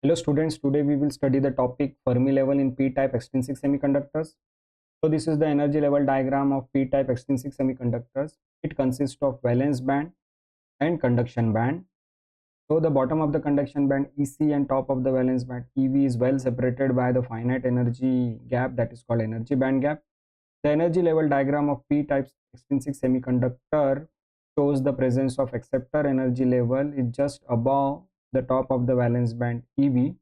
Hello students, today we will study the topic Fermi level in p-type extrinsic semiconductors. So this is the energy level diagram of p-type extrinsic semiconductors. It consists of valence band and conduction band. So the bottom of the conduction band EC and top of the valence band EV is well separated by the finite energy gap, that is called energy band gap. The energy level diagram of p-type extrinsic semiconductor shows the presence of acceptor energy level is just above the top of the valence band EV.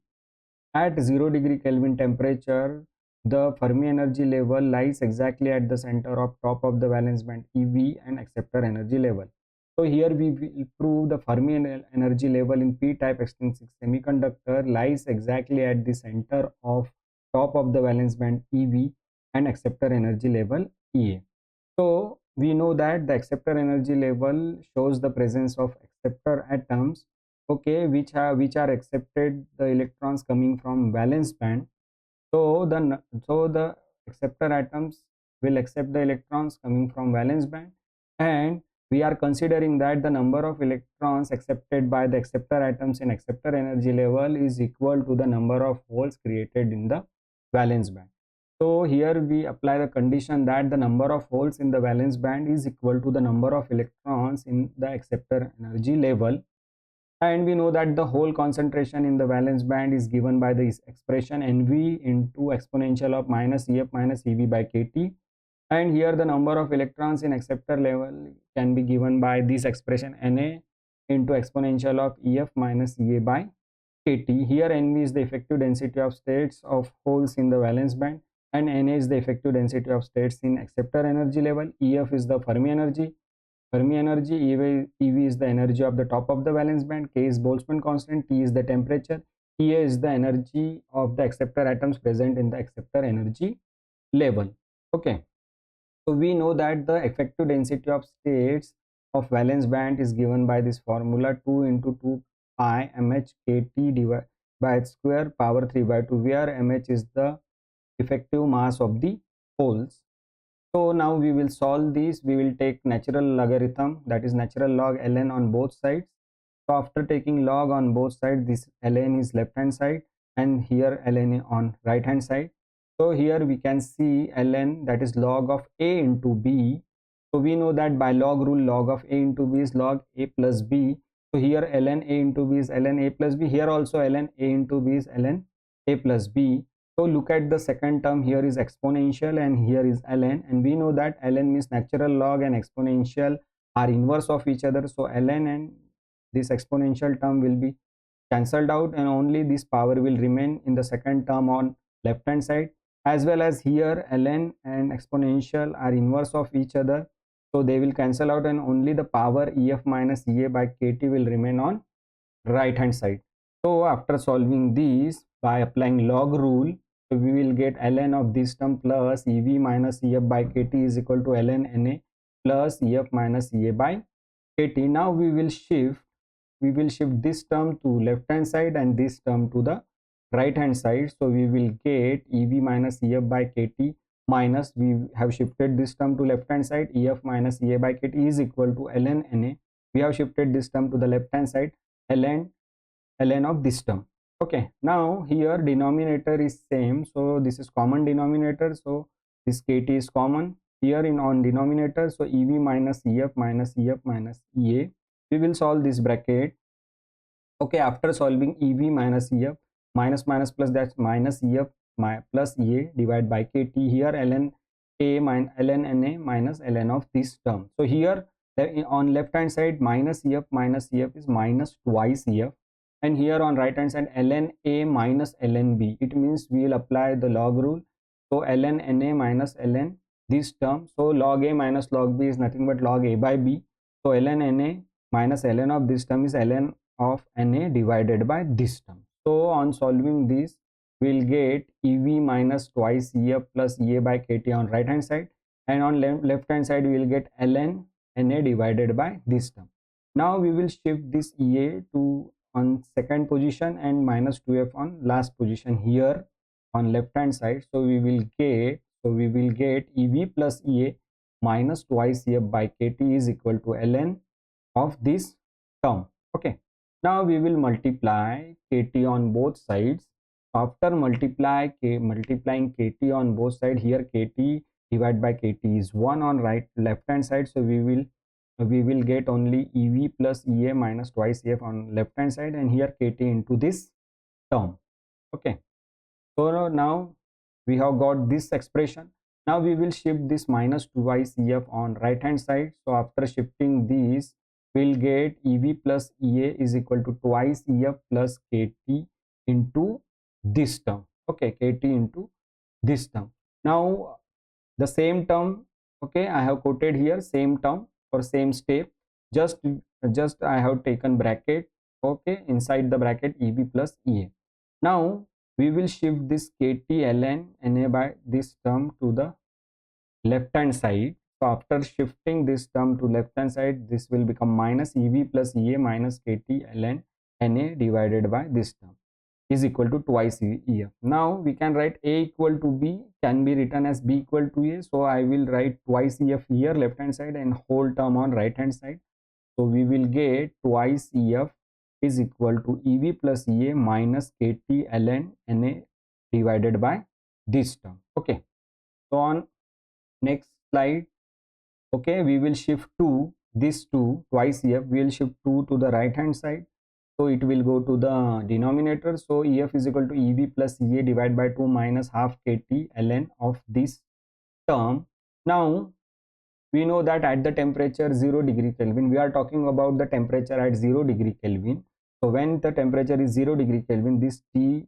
At 0 degree Kelvin temperature, the Fermi energy level lies exactly at the center of top of the valence band EV and acceptor energy level. So here we will prove the Fermi energy level in p-type extrinsic semiconductor lies exactly at the center of top of the valence band EV and acceptor energy level EA. So we know that the acceptor energy level shows the presence of acceptor atoms, okay, which are accepted the electrons coming from valence band. So the acceptor atoms will accept the electrons coming from valence band, and we are considering that the number of electrons accepted by the acceptor atoms in acceptor energy level is equal to the number of holes created in the valence band. So here we apply the condition that the number of holes in the valence band is equal to the number of electrons in the acceptor energy level, and we know that the hole concentration in the valence band is given by this expression Nv into exponential of minus Ef minus Ev by kT, and here the number of electrons in acceptor level can be given by this expression Na into exponential of Ef minus Ea by kT. Here Nv is the effective density of states of holes in the valence band, and Na is the effective density of states in acceptor energy level. Ef is the Fermi energy. EV is the energy of the top of the valence band, K is Boltzmann constant, T is the temperature, EA is the energy of the acceptor atoms present in the acceptor energy level. Okay, so we know that the effective density of states of valence band is given by this formula 2 into 2 pi mh kt divided by h square power 3 by 2, where mh is the effective mass of the holes. So now we will solve this. We will take natural logarithm, that is natural log ln on both sides. So after taking log on both sides, this ln is left hand side and here ln on right hand side. So here we can see ln, that is log of a into b. So we know that by log rule log of a into b is log a plus b. So here ln a into b is ln a plus b. Here also ln a into b is ln a plus b. So look at the second term, here is exponential and here is ln, and we know that ln means natural log and exponential are inverse of each other. So ln and this exponential term will be cancelled out and only this power will remain in the second term on left hand side, as well as here ln and exponential are inverse of each other, so they will cancel out and only the power Ef minus Ea by kT will remain on right hand side. So after solving these by applying log rule, so we will get ln of this term plus Ev minus Ef by kT is equal to ln Na plus Ef minus Ea by kT. Now we will shift this term to left hand side and this term to the right hand side. So we will get Ev minus Ef by kT minus, we have shifted this term to left hand side, Ef minus Ea by kT is equal to ln Na. We have shifted this term to the left hand side, ln of this term. Okay, now here denominator is same, so this is common denominator, so this kT is common here in on denominator. So Ev minus Ef minus Ea, we will solve this bracket. Okay, after solving Ev minus Ef, minus minus plus, that's minus Ef plus Ea divided by kT. Here ln a minus ln Na minus ln of this term. So here on left hand side minus Ef is minus twice Ef, and here on right hand side ln a minus ln b, it means we will apply the log rule. So ln Na minus ln this term, so log a minus log b is nothing but log a by b. So ln Na minus ln of this term is ln of Na divided by this term. So on solving this, we will get Ev minus twice Ef plus Ea by kT on right hand side, and on left hand side we will get ln Na divided by this term. Now we will shift this Ea to on second position and minus 2f on last position here on left hand side. So we will get Ev plus Ea minus twice Ef by kT is equal to ln of this term. Okay, Now we will multiply KT on both sides. After multiplying KT on both sides, here KT divided by KT is 1 on left hand side, so we will get only EV plus EA minus twice EF on left hand side, and here KT into this term. Okay, so now we have got this expression. Now we will shift this minus twice EF on right hand side. So after shifting these, we'll get EV plus EA is equal to twice EF plus KT into this term. Okay, KT into this term. Now the same term, okay, I have quoted here same term for same step. Just I have taken bracket. Okay, inside the bracket EV plus EA. Now we will shift this KT ln Na by this term to the left hand side. So after shifting this term to left hand side, this will become minus EV plus EA minus KT ln Na divided by this term is equal to twice EF. Now we can write A equal to B can be written as B equal to A. So I will write twice EF here left hand side and whole term on right hand side. So we will get twice EF is equal to EV plus EA minus KT ln Na divided by this term. Okay. So on next slide, okay, we will shift this 2 twice EF. We will shift 2 to the right hand side. So it will go to the denominator. So EF is equal to EV plus EA divided by 2 minus half KT ln of this term. Now we know that at the temperature 0 degree Kelvin, we are talking about the temperature at 0 degree Kelvin. So when the temperature is 0 degree Kelvin, this T,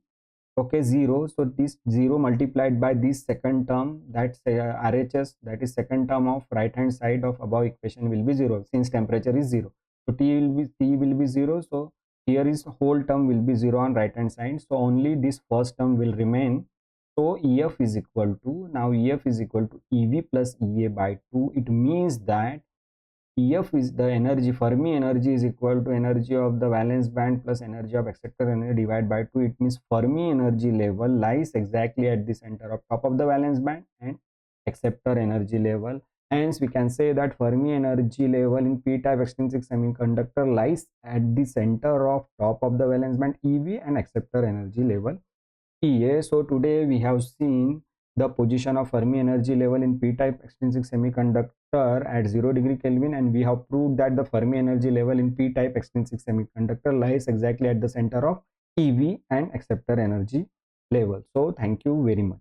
okay, 0. So this 0 multiplied by this second term, that's RHS, that is second term of right hand side of above equation will be 0 since temperature is 0. So T will be 0. So here is whole term will be 0 on right hand side. So only this first term will remain. So EF is equal to, now EF is equal to EV plus EA by 2. It means that EF is the energy, Fermi energy is equal to energy of the valence band plus energy of acceptor energy divided by 2. It means Fermi energy level lies exactly at the center of top of the valence band and acceptor energy level. Hence, we can say that Fermi energy level in p-type extrinsic semiconductor lies at the center of top of the valence band EV and acceptor energy level EA. So today we have seen the position of Fermi energy level in p-type extrinsic semiconductor at 0 degree Kelvin, and we have proved that the Fermi energy level in p-type extrinsic semiconductor lies exactly at the center of EV and acceptor energy level. So thank you very much.